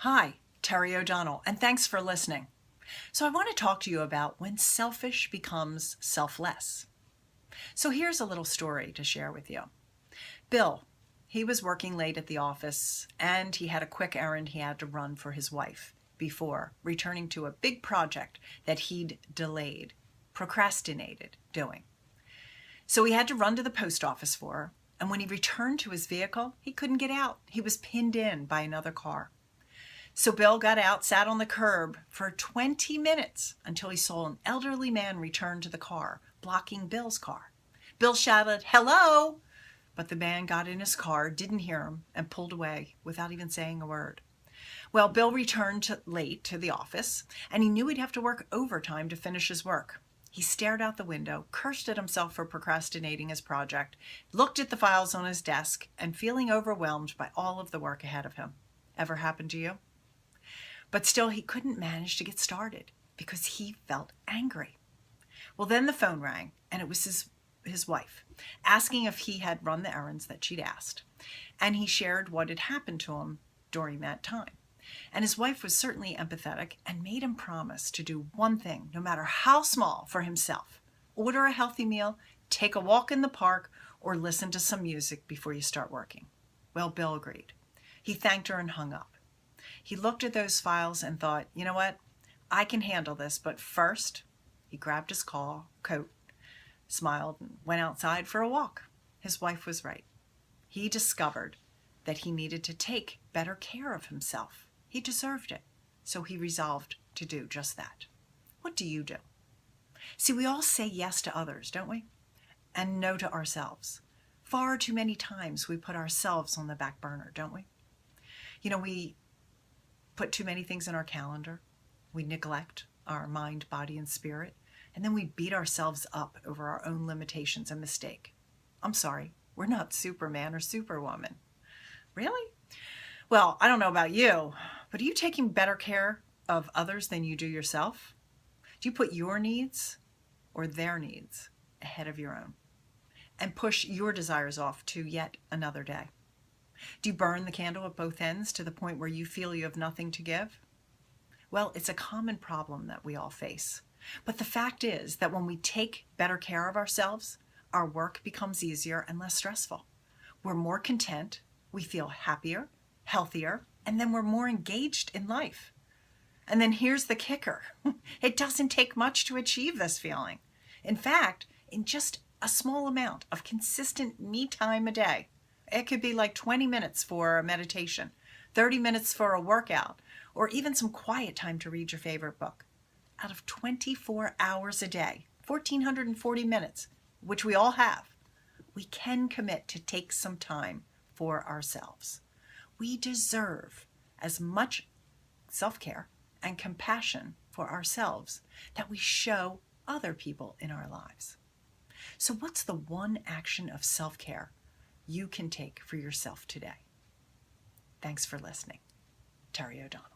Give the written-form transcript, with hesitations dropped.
Hi, Terry O'Donnell, and thanks for listening. So I want to talk to you about when selfish becomes selfless. So here's a little story to share with you. Bill, he was working late at the office and he had a quick errand he had to run for his wife before returning to a big project that he'd procrastinated doing. So he had to run to the post office for her, and when he returned to his vehicle, he couldn't get out. He was pinned in by another car. So Bill got out, sat on the curb for 20 minutes until he saw an elderly man return to the car, blocking Bill's car. Bill shouted, "Hello!" But the man got in his car, didn't hear him, and pulled away without even saying a word. Well, Bill returned late to the office, and he knew he'd have to work overtime to finish his work. He stared out the window, cursed at himself for procrastinating his project, looked at the files on his desk, and feeling overwhelmed by all of the work ahead of him. Ever happened to you? But still, he couldn't manage to get started because he felt angry. Well, then the phone rang, and it was his wife, asking if he had run the errands that she'd asked. And he shared what had happened to him during that time. And his wife was certainly empathetic and made him promise to do one thing, no matter how small, for himself. Order a healthy meal, take a walk in the park, or listen to some music before you start working. Well, Bill agreed. He thanked her and hung up. He looked at those files and thought, you know what? I can handle this, but first, he grabbed his coat, smiled, and went outside for a walk. His wife was right. He discovered that he needed to take better care of himself. He deserved it, so he resolved to do just that. What do you do? See, we all say yes to others, don't we? And no to ourselves. Far too many times we put ourselves on the back burner, don't we? We put too many things in our calendar. We neglect our mind, body, and spirit. And then we beat ourselves up over our own limitations and mistake. I'm sorry, we're not Superman or Superwoman. Really? Well, I don't know about you, but are you taking better care of others than you do yourself? Do you put your needs or their needs ahead of your own and push your desires off to yet another day? Do you burn the candle at both ends to the point where you feel you have nothing to give? Well, it's a common problem that we all face. But the fact is that when we take better care of ourselves, our work becomes easier and less stressful. We're more content, we feel happier, healthier, and then we're more engaged in life. And then here's the kicker. It doesn't take much to achieve this feeling. In fact, in just a small amount of consistent me time a day, it could be like 20 minutes for a meditation, 30 minutes for a workout, or even some quiet time to read your favorite book. Out of 24 hours a day, 1,440 minutes, which we all have, we can commit to take some time for ourselves. We deserve as much self-care and compassion for ourselves that we show other people in our lives. So what's the one action of self-care you can take for yourself today? Thanks for listening. Terry O'Donnell.